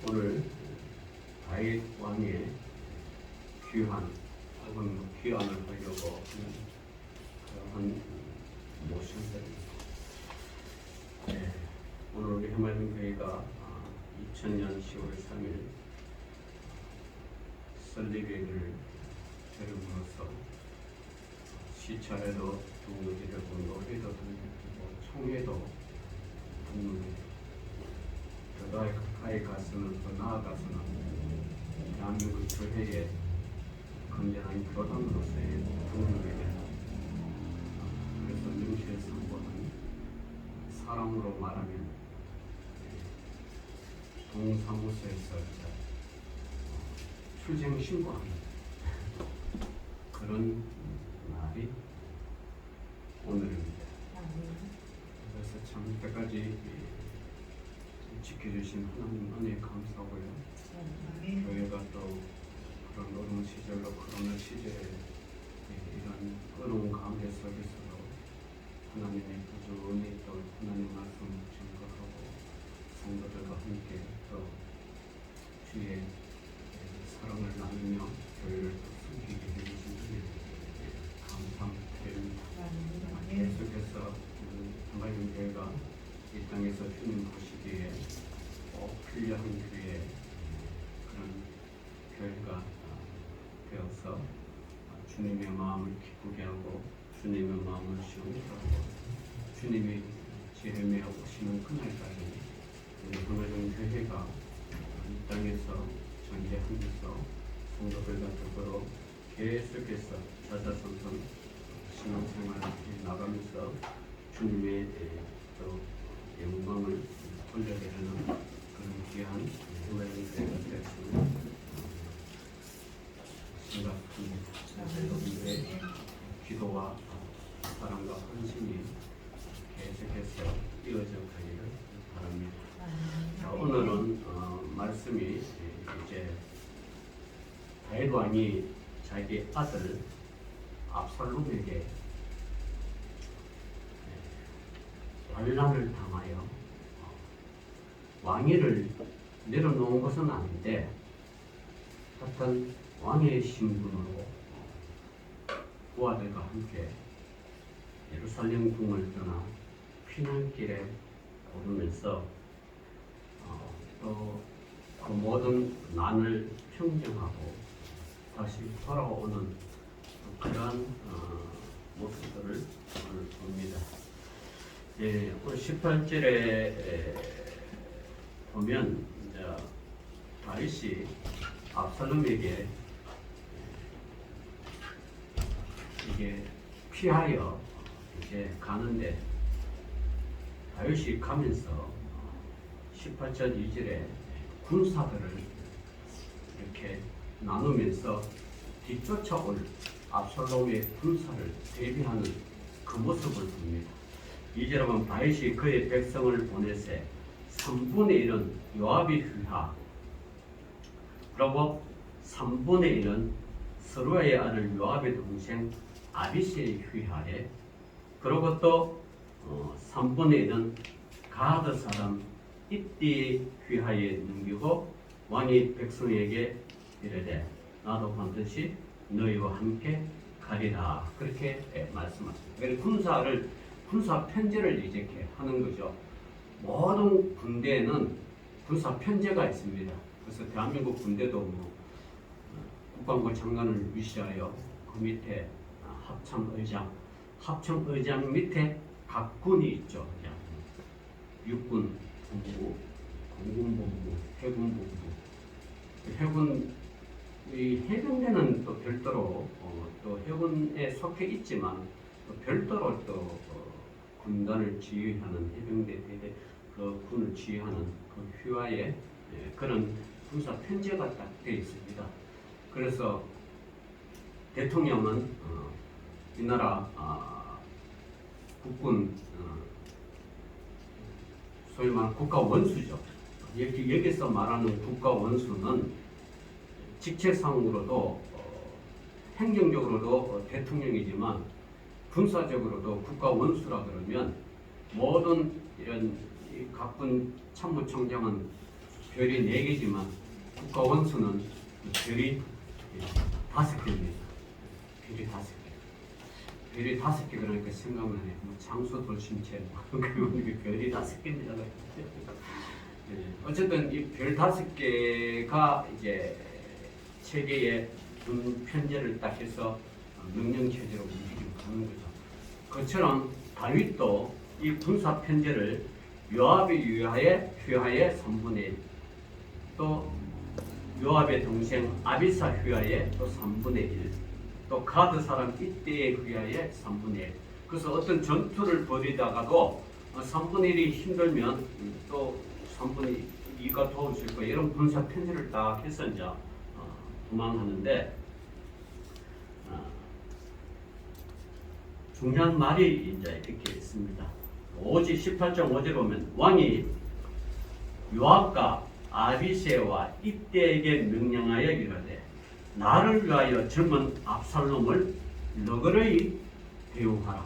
오늘 다윗 왕의 귀환 혹은 귀환을 하려고 하는 모션들입니다. 네, 오늘 우리 해맑은 교회가 2000년 10월 3일 설립회를 들음으로써 시찰에도 등록이 되고 노래도 등록되고 총회도 등록이 되고 더 가까이 가서는 더 나아가서는 대한민국 교회의 건전한 교단으로서의 등록이 된다. 그래서 명실상부는 사람으로 말하면 동사무소에서 출생 신고하는 그런 날이 오늘입니다. 그래서 참 이때까지 지켜주신 하나님 은혜에 감사하고요. 교회가 또 그런 어려운 시절로 코로나 시절에 이런 어려운 가운데 속에서도 하나님의 꾸준히 또 하나님 말씀 증거하고 성도들과 함께 또 주의 사랑을 나누며 교회를 또 섬기게 해주신 은혜에 감사드립니다. 계속해서 한가정 교회가 이 땅에서 주님 보시기에 꼭 필요한 교회 그런 교회가 되어서 주님의 마음을 기쁘게 하고 주님의 마음을 시원케 하고 주님이 지혜며 오시는 그날까지 우리 한가정 교회가 이 땅에서 전개하면서 성도들과 더불어 계속해서 자자손손 신앙생활을 나가면서 주님의 또 영광을 올려드리는 그런 귀한 한가정 교회가 되었습니다. 생각합니다. 여러분들의 기도와 사랑과 헌신이 계속해서 이어져 가기를 바랍니다. 자, 오늘은 말씀이 이제 다윗 왕이 자기 아들 압살롬에게 반란을 당하여 왕위를 내려놓은 것은 아닌데 하여튼 왕의 신분으로 부하들과 함께 예루살렘 궁을 떠나 피난길에 오르면서 또 그 모든 난을 평정하고 다시 돌아오는 그러한 모습들을 오늘 봅니다. 오늘 18절에 보면 이제 다윗이 압살롬에게 이게 피하여 이제 가는데 다윗이 가면서 18절 2절에 군사들을 이렇게 나누면서 뒤쫓아올 압살롬의 군사를 대비하는 그 모습을 봅니다. 2절에 보면 다윗이 그의 백성을 보내세 3분의 1은 요압이 휘하 그리고 3분의 1은 스루야의 아들 요압의 동생 아비새의 휘하에 그리고 또 3분의 1은 가드 사람 입디의 휘하에 넘기고 왕이 백성에게 이르되 나도 반드시 너희와 함께 가리라 그렇게 말씀하십니다. 그래서 군사 편제를 이렇게 하는 거죠. 모든 군대에는 군사 편제가 있습니다. 그래서 대한민국 군대도 국방부 장관을 위시하여 그 밑에 합참의장 밑에 각 군이 있죠. 육군 본부, 공군본부, 해군본부. 이 해병대는 또 별도로 또 해군에 속해 있지만 또 별도로 또 군단을 지휘하는 해병대 대대 그 군을 지휘하는 그 휘하에 그런 군사 편제가 딱 되어 있습니다. 그래서 대통령은 이 나라 국군 소위 말하는 국가 원수죠. 여기서 말하는 국가 원수는 직책상으로도 행정적으로도 대통령이지만 군사적으로도 국가 원수라 그러면 모든 이런 각군 참모총장은 별이 4개지만 국가 원수는 별이 5개입니다. 별이 5개. 별이 5개 그러니까 생각나네. 뭐 장수 돌심체 그리고 별이 5개입니다. 어쨌든 이 별 5개가 이제 체계의 군 편제를 딱 해서 명령 체제로 움직이고 가는 거죠. 그처럼 다윗도 이 군사 편제를 요압의 휘하의 3분의 1, 또 요압의 동생 아비사 휘하의 또 3분의 1, 또 가드 사람 이때의 휘하의 3분의 1. 그래서 어떤 전투를 벌이다가도 3분의 1이 힘들면 또 3분의 2가 도와줄 거예요. 이런 군사 편제를 딱 해서 이제 도망하는데 중요한 말이 이제 이렇게 있습니다. 18장 5절 보면 왕이 요압과 아비새와 이때에게 명령하여 이르되 나를 위하여 젊은 압살롬을 너그러이 대우하라.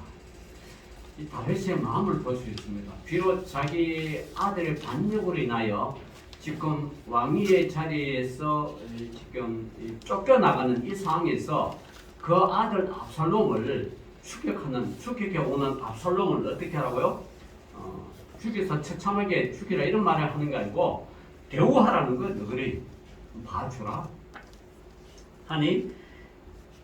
이 다윗의 마음을 볼 수 있습니다. 비록 자기 아들의 반역으로 인하여 지금 왕위의 자리에서 지금 쫓겨나가는 이 상황에서 그 아들 압살롬을 추격해 오는 압살롬을 어떻게 하라고요? 죽여서 처참하게 죽이라 이런 말을 하는 게 아니고 대우하라는 거 너그러이 봐주라 하니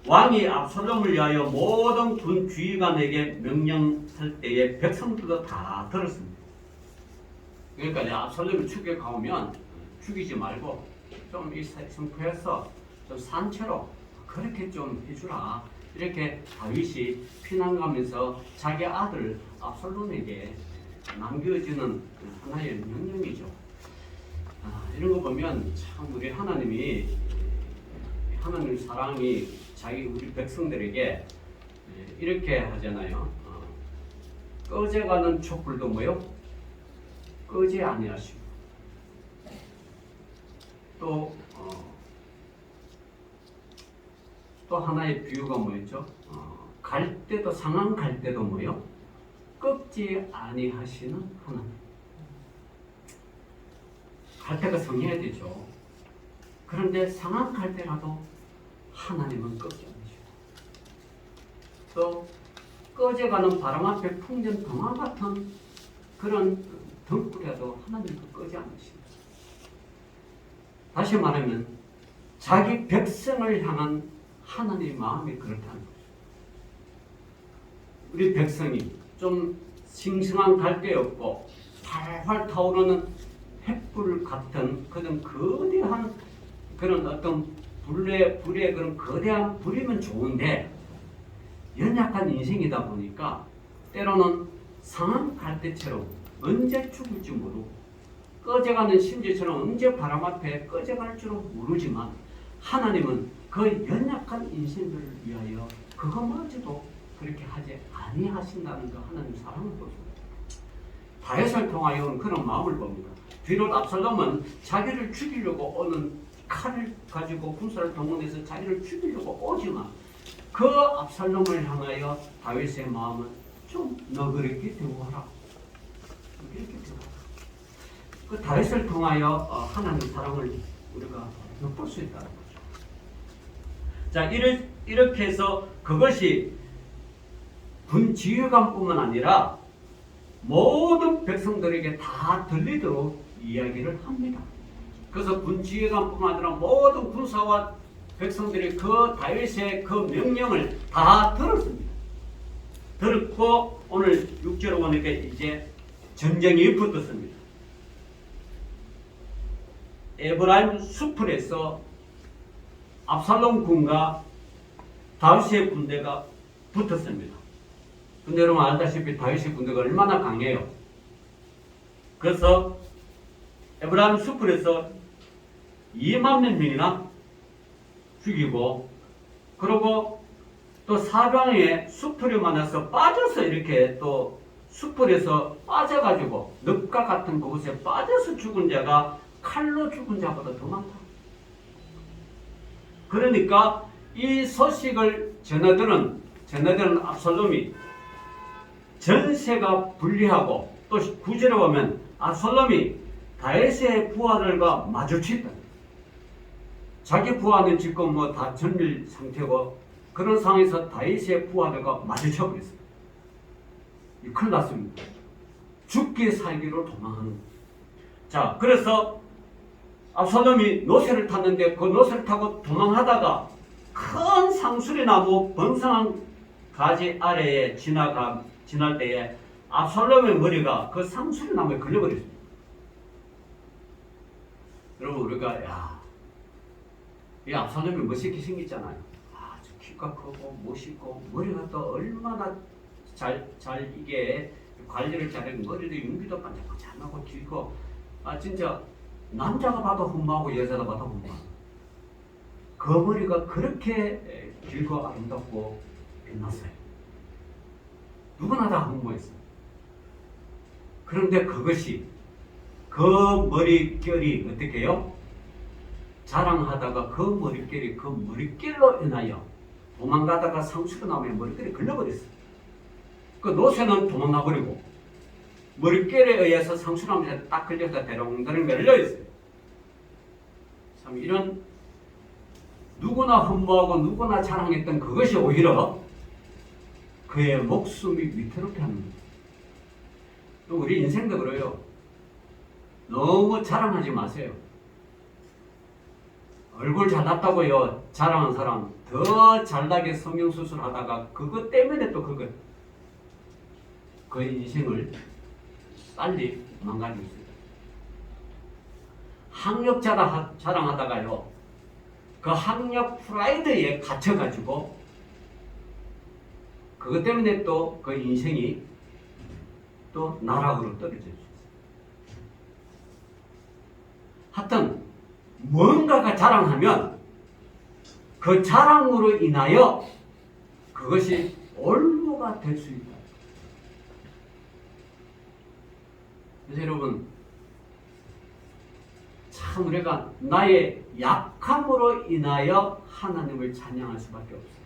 왕이 압살롬을 위하여 모든 군 주의관에게 명령할 때에 백성들도 다 들었습니다. 그러니까 압살롬을 추격하면 죽이지 말고 좀 이 성포해서 좀 산채로 그렇게 좀 해주라. 이렇게 다윗이 피난 가면서 자기 아들 압살롬에게 남겨지는 하나의 명령이죠. 이런 거 보면 참 우리 하나님이 하나님 사랑이 우리 백성들에게 이렇게 하잖아요. 꺼져가는 촛불도 뭐요? 끄지 아니하시고 또 하나의 비유가 뭐였죠? 갈 때도 상한 갈 때도 뭐요? 꺾지 아니하시는 하나님. 갈 때가 성해야 되죠. 그런데 상한 갈 때라도 하나님은 꺾지 않으시고 또 꺼져가는 바람 앞에 풍전 동화 같은 그런 등불이라도 하나님은 끄지 않으십니다. 다시 말하면 자기 백성을 향한 하나님의 마음이 그렇다는 거죠. 우리 백성이 좀 싱싱한 갈대였고 활활 타오르는 횃불 같은 그런 거대한 그런 어떤 불의 그런 거대한 불이면 좋은데 연약한 인생이다 보니까 때로는 상한 갈대처럼 언제 죽을지 모르고 꺼져가는 심지처럼 언제 바람 앞에 꺼져갈 줄은 모르지만 하나님은 그 연약한 인생들을 위하여 그것마저도 그렇게 하지 아니하신다는 거 하나님 사랑을 보십니다. 다윗을 통하여 그런 마음을 봅니다. 비록 압살롬은 자기를 죽이려고 오는 칼을 가지고 군사를 동원해서 자기를 죽이려고 오지만 그 압살롬을 향하여 다윗의 마음은 좀 너그럽게 대우하라. 이렇게 대우하라. 그 다윗을 통하여 하나님 사랑을 우리가 엿볼 수 있다는 거죠. 자, 이렇게 해서 그것이 군 지휘관뿐만 아니라 모든 백성들에게 다 들리도록 이야기를 합니다. 그래서 군 지휘관뿐만 아니라 모든 군사와 백성들이 그 다윗의 그 명령을 다 들었습니다. 들었고 오늘 6절에 보니까 이제 전쟁이 붙었습니다. 에브라임 수풀에서 압살롬 군과 다윗의 군대가 붙었습니다. 근데 여러분 알다시피 다윗의 군대가 얼마나 강해요. 그래서 에브라임 수풀에서 2만 명이나 죽이고 그리고 또 사방에 수풀이 많아서 빠져서 이렇게 또 수풀에서 빠져가지고 늪과 같은 그곳에 빠져서 죽은 자가 칼로 죽은 자보다 더 많다. 그러니까 이 소식을 전해들은 압살롬이 전세가 불리하고 또 9절에 보면 압살롬이 다윗의 부하들과 마주쳤다. 자기 부하는 지금 뭐 다 전밀 상태고 그런 상황에서 다윗의 부하들과 마주쳐 버렸어요. 큰일 났습니다. 죽기 살기로 도망하는. 자, 그래서 압살롬이 노새를 탔는데 그 노새를 타고 도망하다가 큰 상수리 나무 번성한 가지 아래에 지날 때에 압살롬의 머리가 그 상수리 나무에 걸려버렸습니다. 여러분, 우리가 이 압살롬이 멋있게 생겼잖아요. 아주 키가 크고 멋있고 머리가 또 얼마나 잘 이게 관리를 잘하고 머리도 윤기도 반짝반짝하고 길고 진짜 남자가 봐도 흠모하고 여자가 봐도 흠모하고 그 머리가 그렇게 길고 아름답고 빛났어요. 누구나 다 흠모했어요. 그런데 그것이 그 머릿결이 어떻게 해요? 자랑하다가 그 머릿결로 인하여 도망가다가 상수로 나오면 머릿결이 걸려버렸어요. 그 노새는 도망가버리고 머릿결에 의해서 상수나무에 딱 걸려서 대롱대롱 멸려있어요. 참 이런 누구나 흠모하고 누구나 자랑했던 그것이 오히려 그의 목숨이 위태롭게 하는 거예요. 또 우리 인생도 그래요. 너무 자랑하지 마세요. 얼굴 잘났다고요 자랑한 사람 더 잘나게 성형수술 하다가 그것 때문에 또 그 인생을 빨리 망가지고 있어요. 학력 자랑하다가요 그 학력 프라이드에 갇혀가지고 그것 때문에 또 그 인생이 또 나락으로 떨어질 수 있어요. 하여튼 뭔가가 자랑하면 그 자랑으로 인하여 그것이 올무가 될 수 있다. 그래서 여러분 참 우리가 나의 약함으로 인하여 하나님을 찬양할 수밖에 없어요.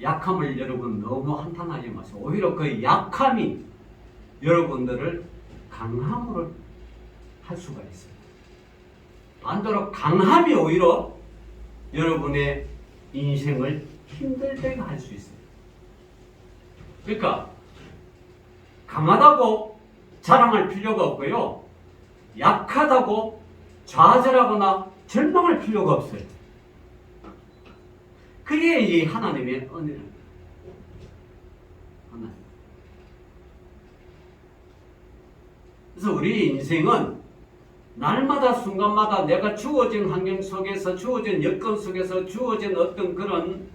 약함을 여러분 너무 한탄하지 마세요. 오히려 그 약함이 여러분들을 강함으로 할 수가 있어요. 반대로 강함이 오히려 여러분의 인생을 힘들게 할 수 있어요. 그러니까 강하다고 자랑할 필요가 없고요. 약하다고 좌절하거나 절망할 필요가 없어요. 그게 이 하나님의 은혜입니다. 그래서 우리 인생은 날마다 순간마다 내가 주어진 환경 속에서 주어진 여건 속에서 주어진 어떤 그런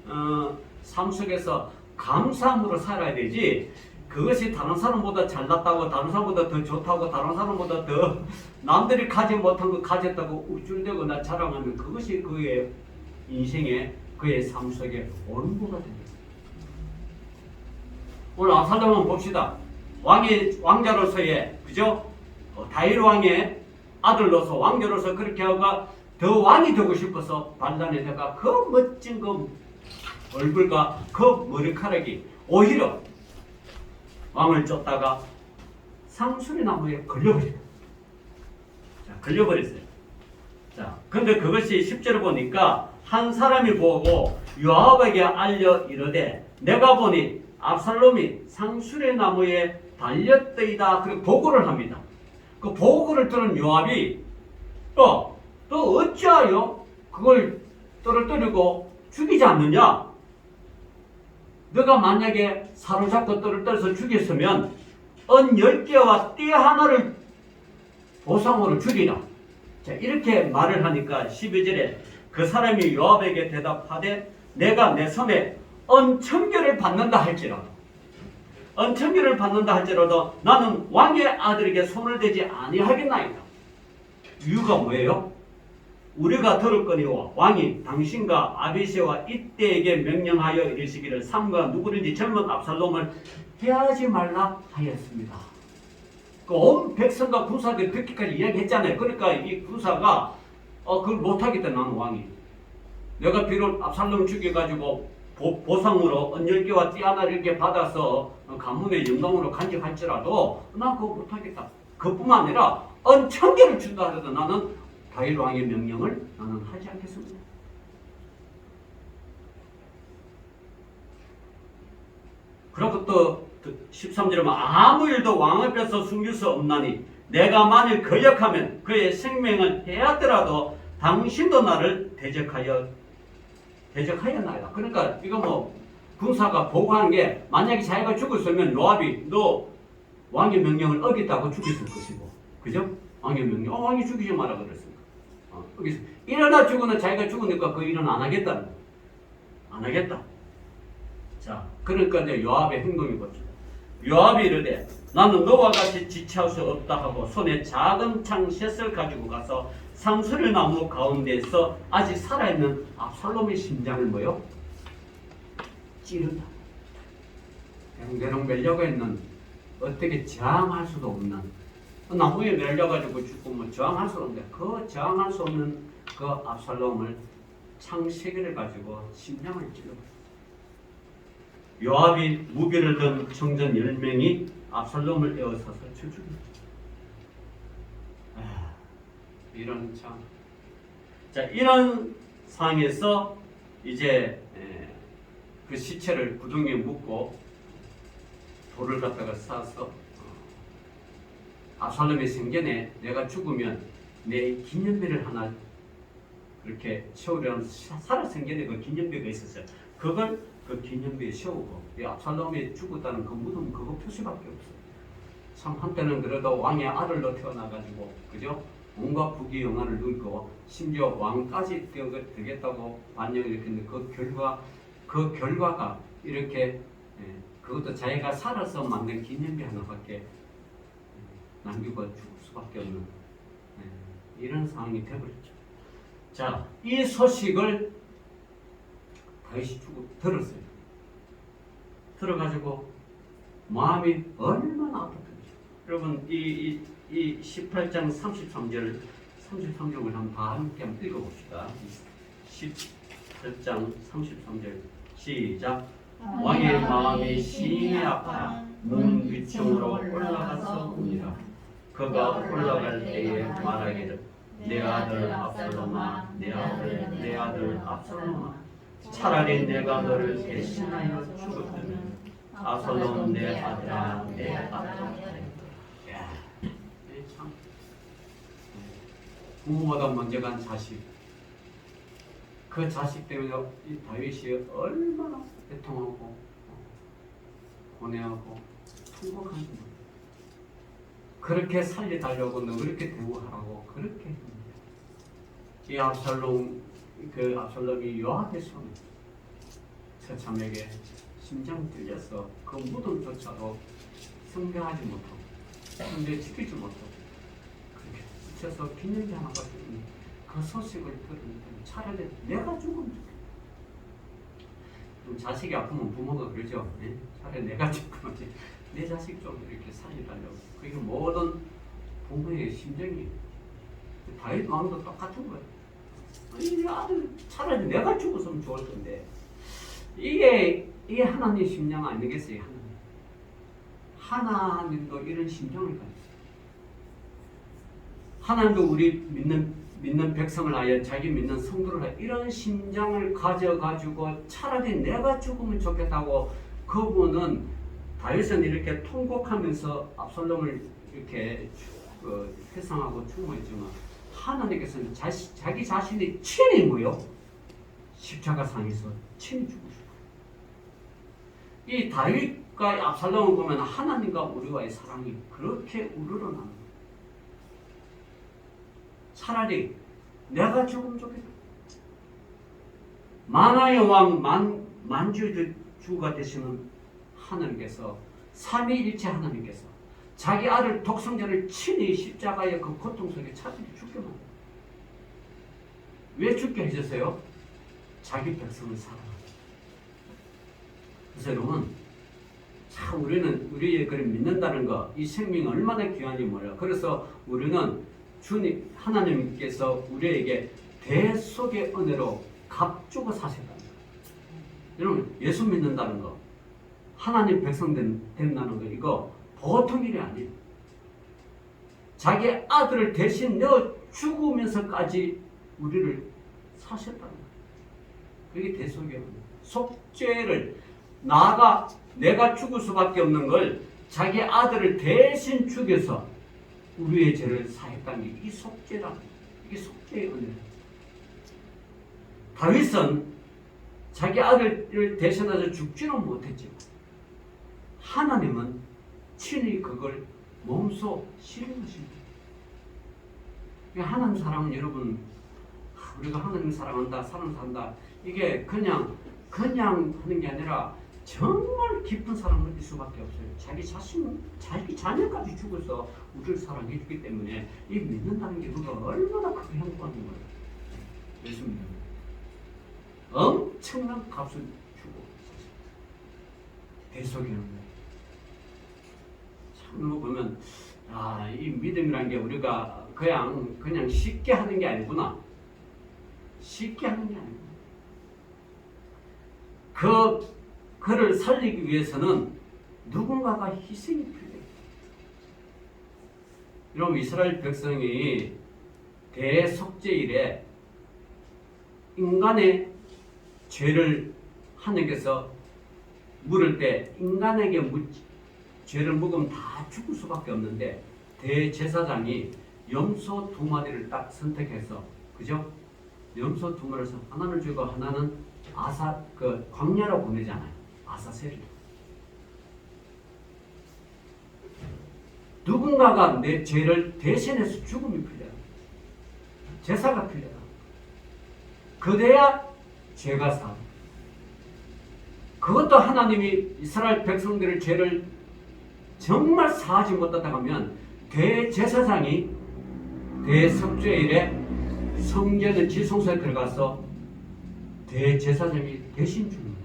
삶 속에서 감사함으로 살아야 되지 그것이 다른 사람보다 잘났다고 다른 사람보다 더 좋다고 다른 사람보다 더 남들이 가지 못한 거 가졌다고 우쭐대거나 자랑하면 그것이 그의 인생에 그의 삶 속에 원고가 됩니다. 오늘 압살롬을 봅시다. 왕자로서의 그죠? 다윗 왕의 아들로서 왕자로서 그렇게 하고 더 왕이 되고 싶어서 반란에다가 그 멋진 그 얼굴과 그 머리카락이 오히려 왕을 쫓다가 상수리 나무에 걸려버렸어요. 자, 근데 그것이 10절을 보니까 한 사람이 보고 요압에게 알려 이르되 내가 보니 압살롬이 상수리 나무에 달렸더이다. 그리고 보고를 합니다. 그 보고를 들은 요압이 또 어찌하여 그걸 떨어뜨리고 죽이지 않느냐? 너가 만약에 사로잡고 떨어뜨려서 죽였으면 은 10개와 띠 하나를 보상으로 주리라. 자, 이렇게 말을 하니까 12절에 그 사람이 요압에게 대답하되 내가 내 손에 은 1000개를 받는다 할지라도 은 1000개를 받는다 할지라도 나는 왕의 아들에게 손을 대지 아니하겠나이다. 이유가 뭐예요? 우리가 들었거니와 왕이 당신과 아비새와 이때에게 명령하여 이르시기를 삼가 누구든지 젊은 압살롬을 해하지 말라 하였습니다. 그 온 백성과 군사들이 그렇게까지 이야기했잖아요. 그러니까 이 군사가 그걸 못하겠다. 나는 왕이 내가 비록 압살롬 죽여가지고 보상으로 언열기와 띠 하나를 이렇게 받아서 가문의 영광으로 간직할지라도 난 그거 못하겠다. 그뿐만 아니라 언 1000개를 준다 하더라도 나는 다윗 왕의 명령을 나는 하지 않겠습니다. 그리고 또 13절에 아무 일도 왕 앞에서 숨길 수 없나니 내가 만일 거역하면 그의 생명을 해하더라도 당신도 나를 대적하였나이다. 그러니까 이거 뭐 군사가 보고하는 게 만약에 자기가 죽었으면 요압이 너 왕의 명령을 어겼다고 죽였을 것이고, 그죠? 왕의 명령, 왕이 죽이지 마라 그랬습니다. 일어나 죽으면 자기가 죽으니까 그 일은 안 하겠다는 거예요. 안 하겠다. 자, 그러니까 이제 요압의 행동이 보죠. 요압이 이르되 나는 너와 같이 지체할 수 없다 하고 손에 작은 창 셋을 가지고 가서 상수리 나무 가운데에서 아직 살아있는 압살롬의 심장을 뭐요? 찌른다. 대롱대롱 멜려가 있는 어떻게 저항할 수도 없는 나무에 멜려가지고 죽고 뭐 저항할 수 없는데 그 저항할 수 없는 그 압살롬을 창 3개를 가지고 심장을 찔러버렸다. 요압이 무기를 든 청전 10명이 압살롬을 에워싸서 죽입니다. 이런 참. 자, 이런 상황에서 이제 그 시체를 구덩이에 묻고 돌을 갖다가 싸서 압살롬의 생전에 내가 죽으면 내 기념비를 하나 그렇게 세우려는 살아생전에 그 기념비가 있었어요. 그걸 그 기념비에 세우고 압살롬이 죽었다는 그 무덤 그거 표시밖에 없어요. 참 한때는 그래도 왕의 아들로 태어나가지고 그죠? 온갖 부귀 영화를 누리고 심지어 왕까지 되겠다고 반영을 일으켰는데 그 결과가 이렇게 그것도 자기가 살아서 만든 기념비 하나밖에 남기고 죽을 수밖에 없는 이런 상황이 되어버렸죠. 자, 이 소식을 다윗이 들었어요. 들어가지고 마음이 얼마나 아팠던지. 여러분 이 18장 33절을 함께 한번 읽어봅시다. 18장 33절 시작. 왕의 마음이 심히 아파 문 위층으로 올라가서 웁니다. 그가 올라갈 때에 말하기를 내 아들 압살롬아, 내 아들 압살롬아, 차라리 내가 너를 대신하여 죽었으면 압살롬 내 아들아, 내 아들아. 참 부모보다 먼저 간 자식, 그 자식 때문에 이 다윗이 얼마나 애통하고 고뇌하고 통곡한지 몰라요. 그렇게 살려달라고 너 그렇게 대우하라고 그렇게 했는데 이 압살롬이 요압의 손에 처참하게 심장 찔려서 그 무덤조차도 성경하지 못하고 성경 지키지 못하고 그렇게 지쳐서 기념비 하나밖에 없는 그 소식을 들으니까 차라리 내가 죽으면 좋겠다. 자식이 아프면 부모가 그러죠. 네? 차라리 내가 죽으면 내 자식 좀 이렇게 살려달라고. 그게 모든 부모의 심정이에요. 다윗 왕도 똑같은 거예요. 이 아들 차라리 내가 죽었으면 좋을 텐데 이게 하나님의 심령 아니겠어요? 하나님도 이런 심정을 가지고 하나님도 우리 믿는 백성을 하여 자기 믿는 성도를 하여 이런 심장을 가져가지고 차라리 내가 죽으면 좋겠다고 그분은 다윗은 이렇게 통곡하면서 압살롬을 이렇게 회상하고 추모했지만 하나님께서는 자기 자신이 친히 뭐요? 십자가상에서 친히 죽으셨어요. 이 다윗과 압살롬을 보면 하나님과 우리와의 사랑이 그렇게 우러러나는 거예요. 차라리 내가 죽으면 좋겠다. 만화의 왕 만주의 주가 되시는 하나님께서 삼위일체 하나님께서 자기 아들 독생자를 친히 십자가의 그 고통 속에 차라리 죽게 만들어요. 왜 죽게 해주세요? 자기 백성을 사랑하죠. 그래서 여러분 참 우리의 그를 믿는다는 거, 이 생명이 얼마나 귀한지 몰라요. 그래서 우리는 주님 하나님께서 우리에게 대속의 은혜로 값주고 사셨다는 거예요. 여러분 예수 믿는다는 거, 하나님 백성 된다는 거 이거 보통 일이 아니에요. 자기 아들을 대신 내어 죽으면서까지 우리를 사셨다는 거예요. 그게 대속이거든요. 속죄를 내가 죽을 수밖에 없는 걸 자기 아들을 대신 죽여서 우리의 죄를 사했다는 게 이게 속죄라는 거예요. 이게 속죄의 은혜예요. 다윗은 자기 아들을 대신해서 죽지는 못했지만 하나님은 친히 그걸 몸소 실행하십니다. 하나님 사랑은 여러분, 우리가 하나님 사랑한다, 사랑 산다, 이게 그냥 하는 게 아니라 정말 깊은 사랑을 할 수밖에 없어요. 자기 자녀까지 죽어서 우리를 사랑해 주기 때문에 이 믿는다는 게 우리가 얼마나 크게 행복한 거예요. 예수님 엄청난 값을 주고 대속이라는 거예요. 참 보면 이 믿음이라는 게 우리가 그냥 쉽게 하는 게 아니구나. 쉽게 하는 게 아니구나. 그를 살리기 위해서는 누군가가 희생이 필요해요. 여러분 이스라엘 백성이 대속죄일에 인간의 죄를 하나님께서 물을 때 인간에게 죄를 묵으면 다 죽을 수밖에 없는데 대제사장이 염소 2마리를 딱 선택해서, 그죠? 염소 2마리에서 하나는 죽고 하나는 광야로 보내잖아요. 아사셀이. 누군가가 내 죄를 대신해서 죽음이 필요하다. 제사가 필요하다. 그래야 죄가 사. 그것도 하나님이 이스라엘 백성들의 죄를 정말 사하지 못하다 하면 대제사장이 대속죄일에 성전의 지성소에 들어가서 대제사장이 대신 죽는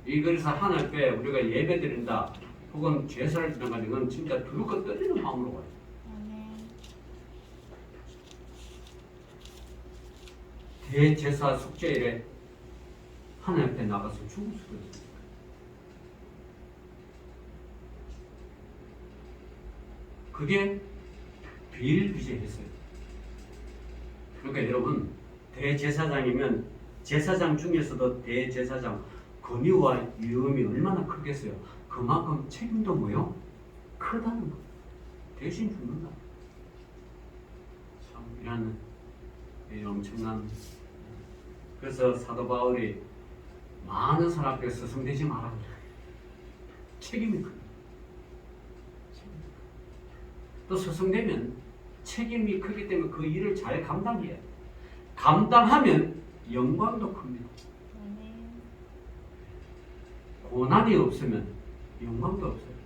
거예요. 그래서 하나님 앞에 우리가 예배 드린다 혹은 제사를 드린다는 건 진짜 두렵고 떨리는 마음으로 가요. 대제사 속죄일에 하나님 앞에 나가서 죽을 수도 있습니다. 그게 비일비재했어요. 그러니까 여러분 대제사장이면 제사장 중에서도 대제사장 권위와 위험이 얼마나 크겠어요. 그만큼 책임도 뭐요? 크다는 거. 대신 죽는다. 참 이런 엄청난. 그래서 사도 바울이 많은 사람 앞에 서성대지 마라. 책임이 크다. 또 서성대면 책임이 크기 때문에 그 일을 잘 감당해야 돼. 감당하면 영광도 큽니다. 고난이 없으면 영광도 없어요.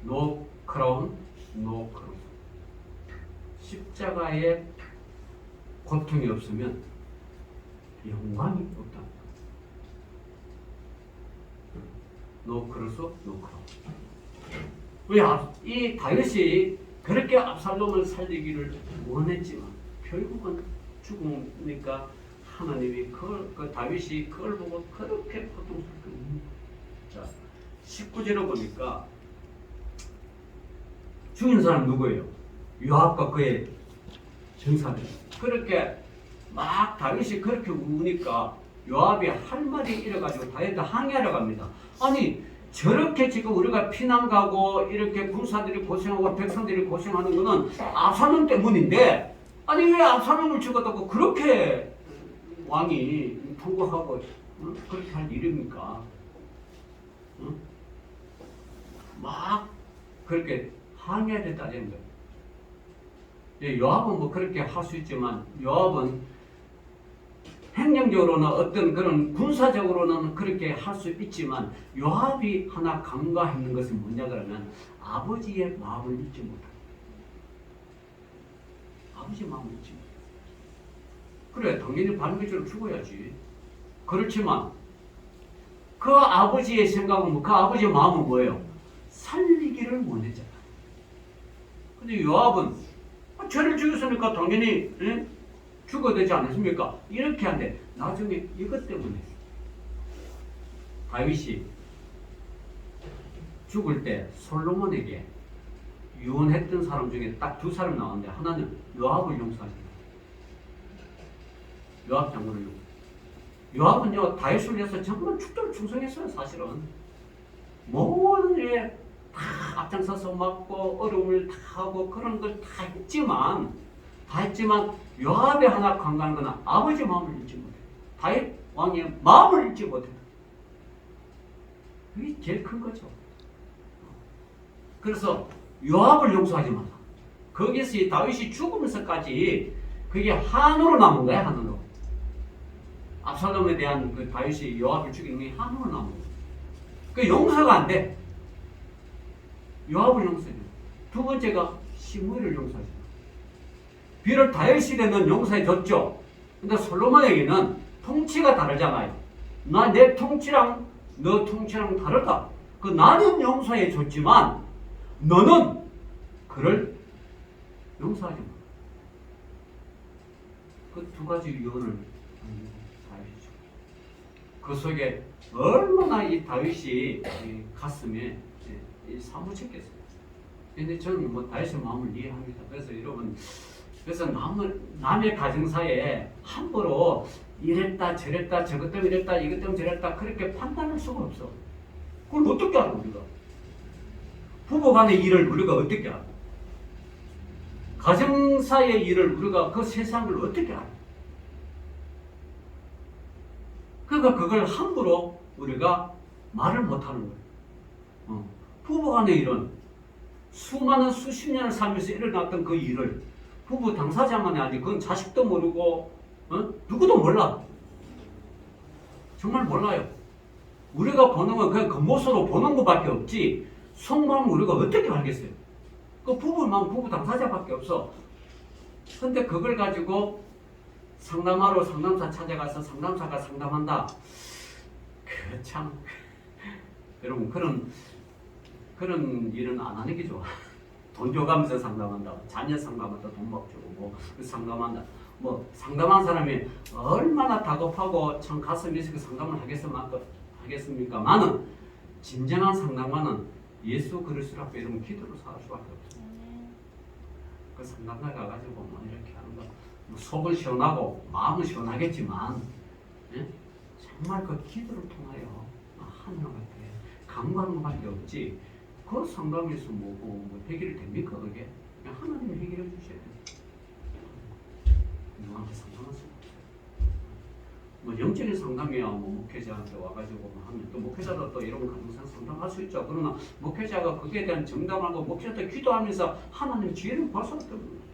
No crown, no cross. 십자가에 고통이 없으면 영광이 없다. No cross, no crown. 이 다윗이 그렇게 압살롬을 살리기를 원했지만 결국은 죽으니까 하나님이 다윗이 그걸 보고 그렇게 고통스럽게. 자, 19절로 보니까 죽인 사람 누구예요? 요압과 그의 전사들. 그렇게 막 다윗이 그렇게 우니까 요압이 할 말이 이래가지고 다윗도 항의하러 갑니다. 아니 저렇게 지금 우리가 피난 가고 이렇게 군사들이 고생하고 백성들이 고생하는 거는 압살롬 때문인데, 아니 왜 압살롬을 죽었다고 그렇게 왕이 통곡하고 그렇게 할 일입니까? 막 그렇게 항의를 따지는 거예요. 요압은 뭐 그렇게 할 수 있지만 요압은 행정적으로는 어떤 그런 군사적으로는 그렇게 할 수 있지만 요압이 하나 간과했는 것은 뭐냐 그러면 아버지의 마음을 잊지 못한다. 아버지의 마음을 잊지 못한다. 그래 당연히 반기처럼 죽어야지. 그렇지만 그 아버지의 생각은 그 아버지의 마음은 뭐예요? 살리기를 원했잖아. 근데 요압은 죄를 죽였으니까 당연히 죽어야 되지 않습니까? 이렇게 한데 나중에 이것 때문에 다윗이 죽을 때 솔로몬에게 유언했던 사람 중에 딱 두 사람 나왔는데 하나는 요압을 용서하십니다. 요압 장군을 용서. 요압은요 다윗을 위해서 정말 죽도록 충성했어요. 사실은 모든 일에 다 앞장서서 막고 어려움을 다 하고 그런 걸 다 했지만 요압의 하나 강조하는 건 아버지 마음을 잃지 못해. 다윗 왕의 마음을 잃지 못해. 그게 제일 큰 거죠. 그래서 요압을 용서하지 마라. 거기서 이 다윗이 죽으면서까지 그게 한으로 남은 거야. 한으로. 압살롬에 대한 그 다윗이 요압을 죽이는 게 한으로 남은 거야. 그 용서가 안 돼. 요압을 용서해. 두 번째가 시므이를 용서하지. 비록 다윗 시대는 용서해 줬죠. 근데 솔로몬에게는 통치가 다르잖아요. 내 통치랑 너 통치랑 다르다. 그 나는 용서해 줬지만 너는 그를 용서하지 마. 그 두 가지 유언을 다윗이죠. 그 속에 얼마나 이 다윗이 가슴에 사무쳤겠어요. 근데 저는 뭐 다윗의 마음을 이해합니다. 그래서 여러분, 그래서 남의 가정사에 함부로 이랬다 저랬다 저것 때문에 이랬다 이것 때문에 저랬다 그렇게 판단할 수가 없어. 그걸 어떻게 알아 우리가? 부부간의 일을 우리가 어떻게 알아? 가정사의 일을 우리가 그 세상을 어떻게 알아? 그러니까 그걸 함부로 우리가 말을 못하는 거예요. 부부간의 일은 수많은 수십 년을 살면서 일어났던 그 일을 부부 당사자만이 아니고 그건 자식도 모르고 누구도 몰라. 정말 몰라요. 우리가 보는 건 그냥 겉모습으로 보는 것밖에 없지 속마음 우리가 어떻게 알겠어요? 그 부부만 부부 당사자밖에 없어. 근데 그걸 가지고 상담하러 상담사 찾아가서 상담사가 상담한다. 그 참 여러분 그런 일은 안 하는 게 좋아. 돈 줘가면서 상담한다. 자녀 상담한다. 돈 막 주고 뭐 상담한다. 뭐 상담한 사람이 얼마나 다급하고 참 가슴이 있어 상담을 하겠습니까만은 진정한 상담가는 예수 그리스도 앞에 이런 기도로 살 수밖에 없어. 그 상담가 가가지고 뭐 이렇게 하는 거 뭐 속은 시원하고 마음은 시원하겠지만 예? 정말 그 기도를 통하여 하나님한테 간구하는 것밖에 없지. 그 상담에서 뭐 해결이 됩니까 그게? 그냥 하나님이 해결해 주셔야 돼요. 누구한테 상담할 수가 없어요. 뭐 영적인 상담이야 뭐 목회자한테 와가지고 하면 또 목회자도 또 이런 가능성 상담할 수 있죠. 그러나 목회자가 거기에 대한 정답하고 목회자도 기도하면서 하나님 지혜를 구할 수 없거든요.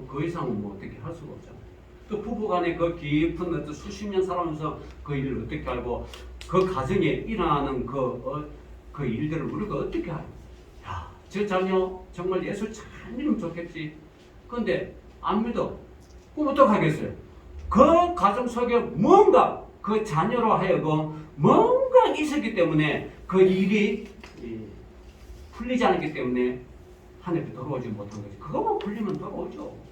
그 이상은 뭐 어떻게 할 수가 없잖아요. 또 부부간에 그 깊은 어떤 수십 년 살아오면서 그 일을 어떻게 알고 그 가정에 일어나는 그 일들을 우리가 어떻게 알고? 야, 저 자녀 정말 예수 잘 믿으면 좋겠지. 그런데 안 믿어. 그럼 어떡하겠어요? 그 가정 속에 뭔가 그 자녀로 하여금 뭔가 있었기 때문에 그 일이 풀리지 않았기 때문에 하늘에 돌아오지 못한 거지. 그거만 풀리면 돌아오죠.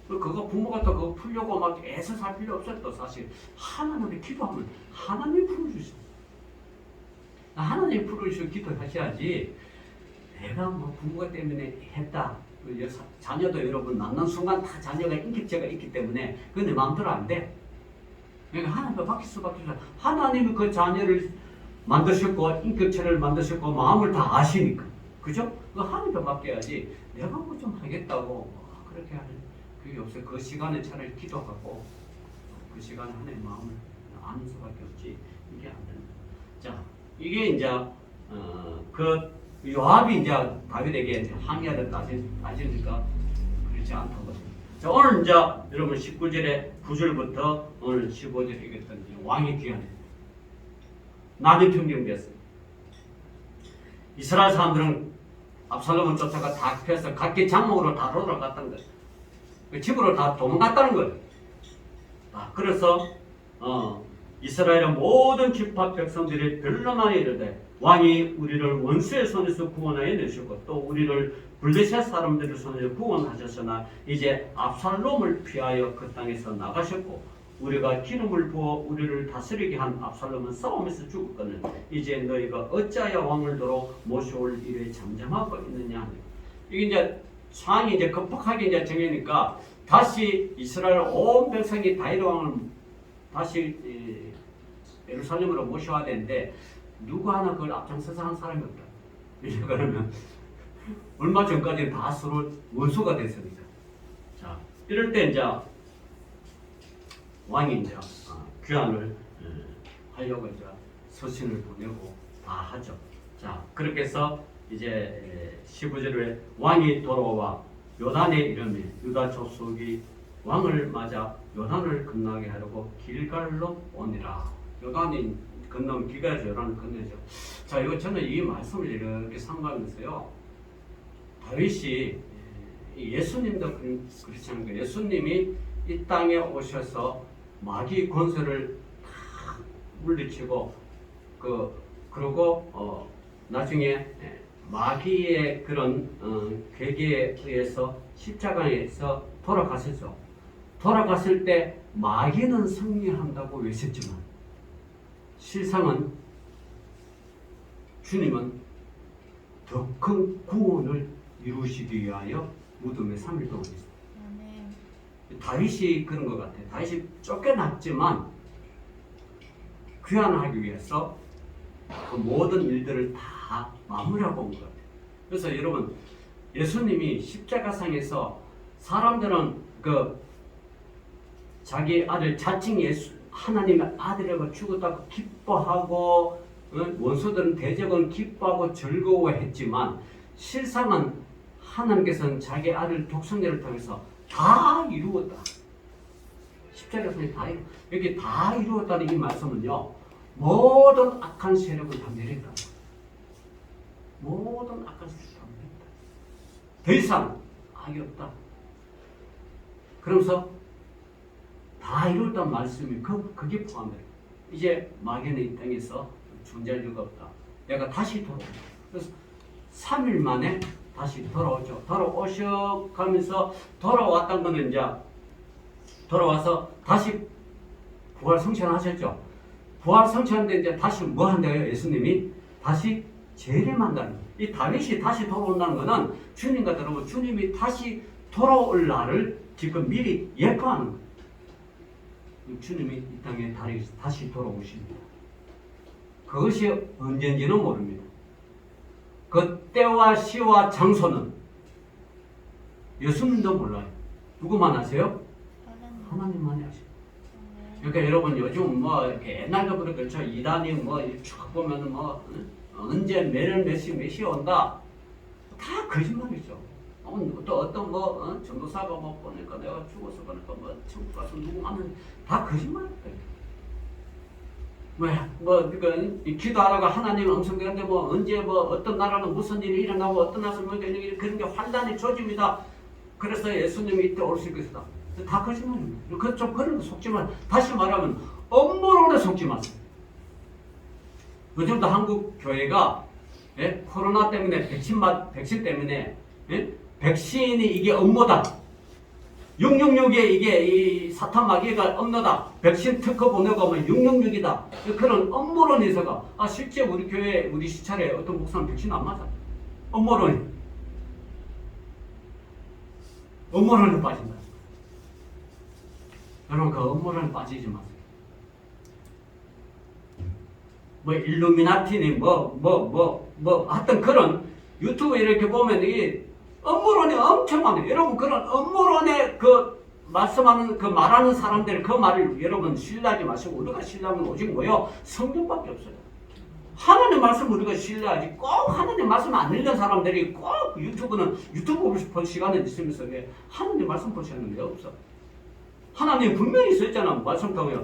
그거 부모가 또 그거 풀려고 막 애써 살 필요 없어요. 또 사실 하나님께 기도하면 하나님이 풀어주셔. 하나님이 풀어주시고 기도하셔야지 내가 뭐 부모가 때문에 했다. 자녀도 여러분 낳는 순간 다 자녀가 인격체가 있기 때문에 그건 내 마음대로 안 돼. 그러니까 하나님께 맡길 수밖에 없어. 하나님이 그 자녀를 만드셨고 인격체를 만드셨고 마음을 다 아시니까. 그죠? 그 하나님께 맡겨야지 내가 뭐 좀 하겠다고 그렇게 하는 그게 없어요. 그 시간에 차라리 기도하고 그 시간에 하나님의 마음을 아는 수밖에 없지 이게 안 되는 거예요. 자, 이게 이제 그 요압이 이제 다윗에게 이제 항의하듯 따지니까 그렇지 않다고. 자, 오늘 이제 여러분 19절에 9절부터 오늘 15절에 얘기했던 왕의 귀환에 남이 평정되었어요. 이스라엘 사람들은 압살롬을 쫓아가 다 펴서 각기 장목으로 다 돌아갔다는 거예요. 집으로 다 도망갔다는 거예요. 그래서 이스라엘의 모든 지파 백성들이 변론하여 이르되 왕이 우리를 원수의 손에서 구원하여 내셨고 또 우리를 블레셋 사람들의 손에서 구원하셨으나 이제 압살롬을 피하여 그 땅에서 나가셨고 우리가 기름을 부어 우리를 다스리게 한 압살롬은 싸움에서 죽었거늘 이제 너희가 어찌하여 왕을 도로 모셔올 일에 잠잠하고 있느냐. 이게 이제 상황이 이제 급박하게 이제 정해니까 다시 이스라엘 온 백성이 다윗 왕을 다시 예루살렘으로 모셔야 되는데 누구 하나 그걸 앞장서서 한 사람이 없다. 이제 그러면 얼마 전까지 다 서로 원수가 됐으니까. 자, 이럴 때 이제 왕이 이제 귀환을 하려고 이제 서신을 보내고 다 하죠. 자, 그렇게 해서 이제 15절에 왕이 돌아와 요단에 이르매 유다 족속이 왕을 맞아 요단을 건너게 하려고 길갈로 오니라. 요단이 건너면 길갈에서 요단을 건너죠. 자, 이거 저는 이 말씀을 이렇게 상고하면서요. 다윗이 예수님도 그렇지 않습니까? 예수님이 이 땅에 오셔서 마귀 권세를 다 물리치고 그러고 나중에 마귀의 그런 괴계에 의해서 십자가에서 돌아가셨죠. 돌아갔을 때 마귀는 승리한다고 외쳤지만 실상은 주님은 더 큰 구원을 이루시기 위하여 무덤에 3일 동안 있습니다. 다윗이 그런 것 같아요. 다윗이 쫓겨났지만 귀환하기 위해서 그 모든 일들을 다 마무리하고 온 것 같아요. 그래서 여러분 예수님이 십자가상에서 사람들은 그 자기 아들 자칭 예수 하나님의 아들이라고 죽었다고 기뻐하고 원수들은 대적은 기뻐하고 즐거워했지만 실상은 하나님께서는 자기 아들 독생자를 통해서 다 이루었다. 십자가상에 다 이루었다. 이렇게 다 이루었다는 이 말씀은요. 모든 악한 세력을 다 내렸다. 모든 악한 세력을 다 내렸다. 더 이상 악이 없다. 그러면서 다 이루었다는 말씀이 그게 포함돼요. 이제 마귀는 이 땅에서 존재할 이유가 없다. 내가 다시 돌아온다. 그래서 3일 만에 다시 돌아오죠. 돌아오셔가면서 돌아왔던 거는 이제 돌아와서 다시 부활 성천하셨죠. 부활 성천인데 이제 다시 뭐 한다고요? 예수님이 다시 재림한다는 거예요. 이 다윗이 다시 돌아온다는 거는 주님과 여러분 주님이 다시 돌아올 날을 지금 미리 예표하는 거예요. 주님이 이 땅에 다시 돌아오십니다. 그것이 언젠지는 모릅니다. 그 때와 시와 장소는 예수님도 몰라요. 누구만 아세요? 하나님만이 아세요. 그러니까 여러분 요즘 뭐 이렇게 옛날부터 그렇죠. 이단이 뭐 쭉 보면은 뭐 언제 매년 몇 시 온다. 다 거짓말이죠. 또 어떤 뭐 전도사가 뭐 보니까 내가 죽어서 보니까 뭐 천국 가서 누구 만나는 다 거짓말이에요. 그 기도하다가 하나님 음성되는데 뭐 언제 뭐 어떤 나라는 무슨 일이 일어나고 어떤 나라는 뭐 그런 게 환란의 조짐이다. 그래서 예수님이 이때 올 수 있겠다. 다 거짓말입니다. 그좀 그런 거 속지 마. 다시 말하면 음모론에 속지 마세요. 요즘도 한국 교회가 코로나 때문에 백신 때문에 백신이 이게 음모다. 666에 이게 이 사탄 마귀가 음모다. 백신 특허 보내고 하면 666이다. 그런 음모론이 있어가 실제 우리 교회 우리 시찰에 어떤 목사는 백신 안 맞아. 음모론에 빠진다. 여러분 그 음모론에 빠지지 마세요. 뭐 일루미나티니 하여튼 그런 유튜브 이렇게 보면 이 음모론이 엄청 많아요. 여러분 그런 음모론에 그 말씀하는 그 말하는 사람들 그 말을 여러분 신뢰하지 마시고 우리가 신뢰하면 오직 뭐요? 성경밖에 없어요. 하나님 말씀 우리가 신뢰하지 꼭 하나님 말씀 안 읽는 사람들이 꼭 유튜브 볼 시간이 있으면서 왜 하나님 말씀 볼 시간은 왜 없어? 하나님 분명히 써있잖아. 말씀 통해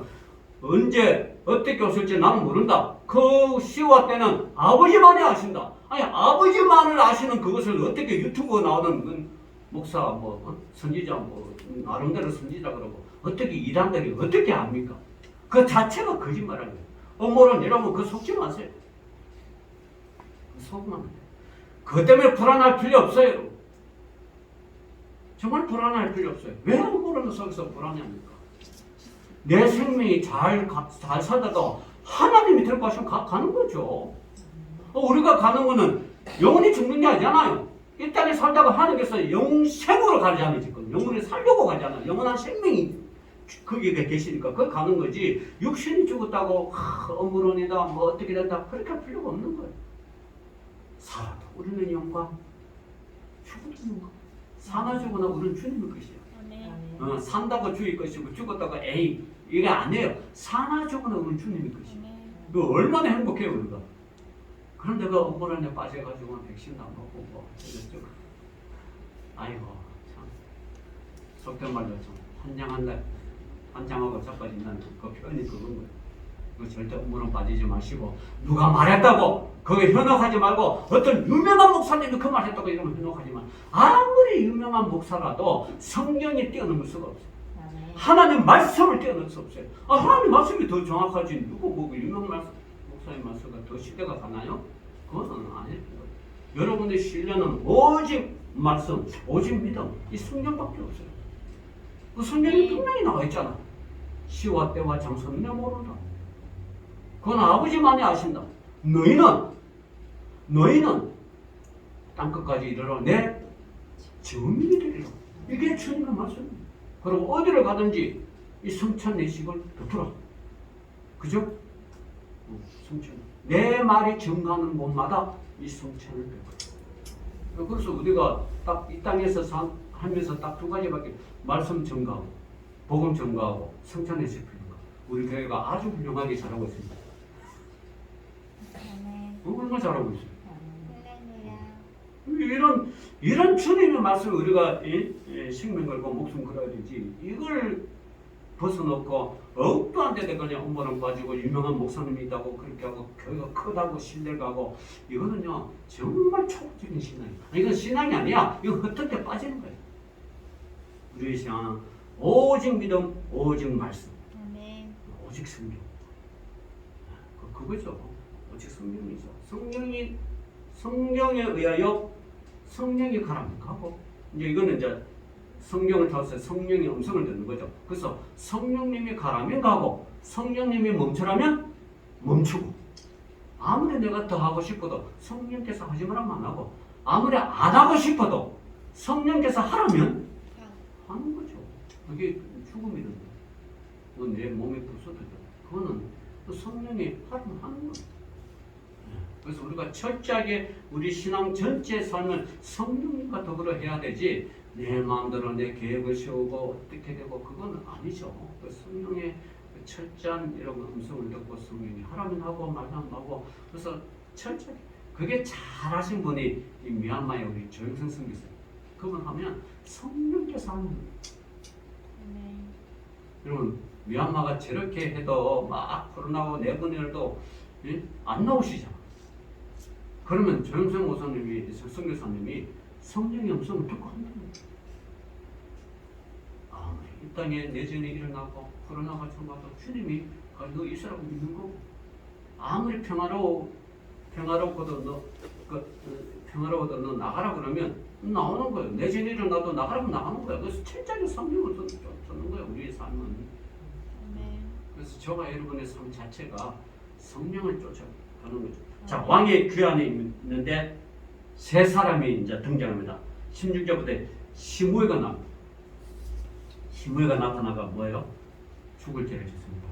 언제 어떻게 오실지 나는 모른다. 그 시와 때는 아버지만이 아신다. 아니 아버지만을 아시는 그것을 어떻게 유튜브에 나오는 목사 선지자 나름대로 선지자 그러고 어떻게 이단들이 어떻게 압니까? 그 자체가 거짓말이에요. 음모론 여러분 그 속지 마세요. 속으면 안 돼. 그것 때문에 불안할 필요 없어요. 정말 불안할 필요 없어요. 왜 음모론 속에서 불안해합니까? 내 생명이 잘 살다가 하나님이 데리고 가시면 가는 거죠. 우리가 가는 거는 영원히 죽는 게 아니잖아요. 이 땅에 살다가 하나님께서 영생으로 가잖아요. 지금 영원히 살려고 가잖아요. 영원한 생명이 거기에 계시니까 그거 가는 거지. 육신이 죽었다고 음모론이다 뭐 어떻게 된다 그렇게 할 필요가 없는 거예요. 살아도 우리는 영광, 죽어도 영광. 사나 죽으나 우리는 주님의 것이야. 산다고 주의 것이고 죽었다고 에이 이게 아니에요. 사나 죽으나 우리는 주님의 것이야. 그 얼마나 행복해요 우리가. 그런데 그 음모론에 빠져가지고 백신도 안 먹고 뭐 어쩌고 아이고 참 속된 말로 좀 환장하고 자빠진다는 그 표현이 그건 거예요. 그 절대 음모론 빠지지 마시고 누가 말했다고 그게 현혹하지 말고 어떤 유명한 목사님이 그 말했다고 이러면 현혹하지 마. 아무리 유명한 목사라도 성경이 뛰어넘을 수가 없어요. 하나님 말씀을 뛰어넘을 수 없어요. 하나님 말씀이 더 정확하지 누구 보고 유명한 목사님 말씀과 더 시대가 가나요? 그것은 아닐 거예요. 여러분의 신뢰는 오직 말씀, 오직 믿음, 이 성경밖에 없어요. 그 성경이 분명히 나와 있잖아. 시와 때와 장소는 내가 모른다. 그건 아버지만이 아신다. 너희는 땅끝까지 이르러 내 증인이 되리라. 이게 주님의 말씀입니다. 그리고 어디를 가든지 이 성찬 내식을 베풀어. 그죠? 성찬. 내 말이 증가하는 곳마다 이 성찬을 베풀어. 그래서 우리가 딱 이 땅에서 하면서 딱 두 가지밖에 말씀 증가하고 복음 증가하고 성찬 내식 베푸는 거. 우리 교회가 아주 훌륭하게 잘하고 있습니다. 얼마나 잘하고 있어요. 이런 주님의 말씀을 우리가 생명 걸고 목숨 걸어야 되지. 이걸 벗어놓고 억도 데 그냥 음모론 빠지고 유명한 목사님이 있다고 그렇게 하고 교회가 크다고 신뢰가 하고 이거는요 정말 초급적인 신앙이에요. 이건 신앙이 아니야. 이거 흩어져 빠지는 거예요. 우리의 신앙은 오직 믿음, 오직 말씀, 오직 성경. 그거죠. 오직 성경이죠. 성경에 의하여 성령이 가라면 가고 이제 이거는 이제 성경을 타서 성령의 음성을 듣는 거죠. 그래서 성령님이 가라면 가고 성령님이 멈추라면 멈추고 아무리 내가 더 하고 싶어도 성령께서 하지 말라면 안 하고 아무리 안 하고 싶어도 성령께서 하라면 하는 거죠. 그게 죽음이던데 내 몸이 부서져도 그거는 성령이 하라면 하는 거예요. 그래서 우리가 철저하게 우리 신앙 전체의 삶을 성령님과 더불어 해야 되지 내 마음대로 내 계획을 세우고 어떻게 되고 그건 아니죠. 그 성령의 철저한 이런 음성을 듣고 성령이 하라면 하고 말하면 하고 그래서 철저하게 그게 잘하신 분이 이 미얀마의 우리 조영선 선교사님 그분 하면 성령께서 하는 거예요. 여러분 미얀마가 저렇게 해도 막 코로나고 내분열도 안 나오시잖아. 그러면 조영선 목사님이 선교사님이 성령의 음성을 듣고 한다는 거예요. 이 땅에 내전이 일어나고 코로나가 처음부터 주님이 너 있으라고 믿는 거고 아무리 평화로워도 너 나가라 그러면 나오는 거예요. 내전이 일어나도 나가라면 나가는 거예요. 그래서 철저하게 성령을 쫓는 거예요. 우리의 삶은. 그래서 저와 여러분의 삶 자체가 성령을 쫓아가는 거죠. 자, 왕의 귀 안에 있는데 세 사람이 이제 등장합니다. 16절부터 시므이가 나옵니다. 시므이가 나타나가 뭐예요? 죽을 죄를 짓습니다.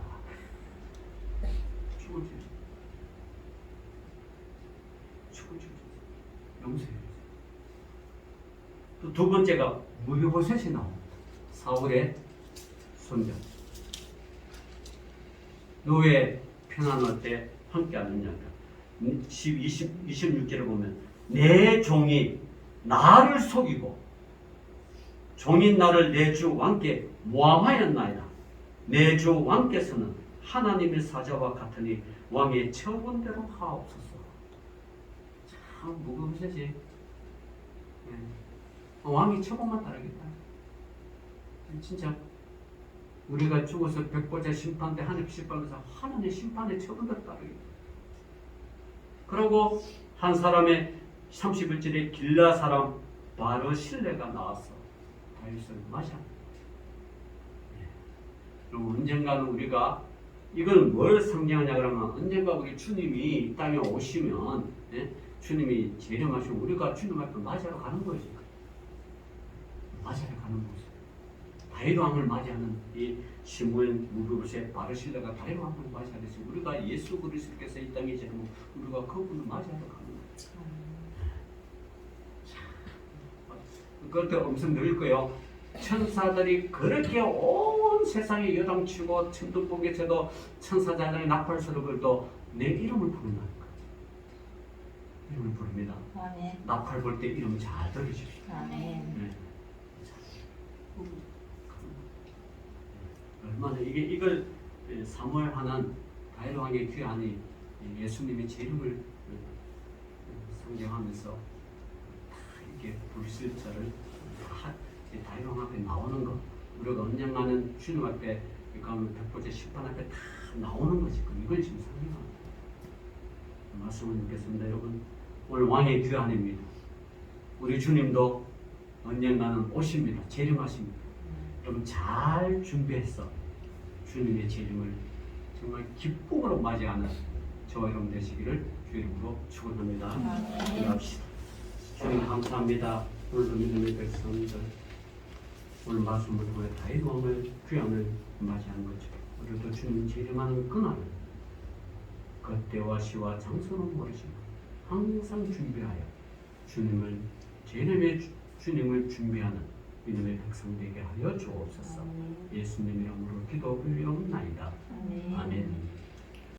죽을 죄. 용서해요. 또 두 번째가 무비보셋이 나옵니다. 사울의 손자. 너의 평안할 때 함께 하느냐가 26절을 보면 내 종이 나를 속이고 종인 나를 내 주 왕께 모함하였나이다. 내 주 왕께서는 하나님의 사자와 같으니 왕의 처분대로 하옵소서. 참 무거우시지. 왕이 처분만 따르겠다. 진짜 우리가 죽어서 백보자 심판 때 하나님 심판에서 하나님의 심판의 처분대로 따르겠다. 그리고 한 사람의 31절에 길라 사람 바르실레가 나와서 다윗을 맞아. 그럼 언젠가는 우리가 이걸 뭘 상징하냐 그러면 언젠가 우리 주님이 이 땅에 오시면 주님이 재림하시면 우리가 주님 앞에 맞이하러 가는 거지. 맞이하러 가는 모습. 다윗 왕을 맞이하는 이 시므온 무비보셋 바르실레가 다윗 왕을 맞이하듯이 우리가 예수 그리스도께서 이 땅에 재림하면 우리가 그분을 맞이하러 가는 거예요. 그것도 엄청 늘릴 거예요. 천사들이 그렇게 온 세상에 요동치고 천둥번개쳐도 천사자장의 나팔소리도 내 이름을 부른다는 거예요. 이름을 부릅니다. 아멘. 나팔 볼 때 이름 잘 들으십시오. 아멘. 네. 얼마나 이걸 사모하는 다윗 왕의 귀환이 예수님의 재림을 상징하면서 다 이렇게 불실자를 다 다윗 왕 앞에 나오는 거. 우리가 언젠가는 주님 앞에 가면 백보제 심판 앞에 다 나오는 거지. 이걸 지금 상징하는 거예요. 말씀을 듣겠습니다, 여러분. 오늘 왕의 귀환입니다. 우리 주님도 언젠가는 오십니다. 재림하십니다. 좀 잘 준비해서 주님의 재림을 정말 기쁨으로 맞이하는 저와 여러분 되시기를 주 이름으로 축원합니다. 기도합시다. 주님 감사합니다. 오늘도 믿음의 백성들 오늘 말씀을 통해 다윗 왕을 귀함을 맞이하는 거죠. 우리도 주님 재림하는 그날을 그때와 시와 장소는 모르시고 항상 준비하여 주님을 재림의 주님을 준비하는 믿음의 백성 되게 하여 주옵소서. 예수님의 이름으로 기도 올리옵나이다. 아멘.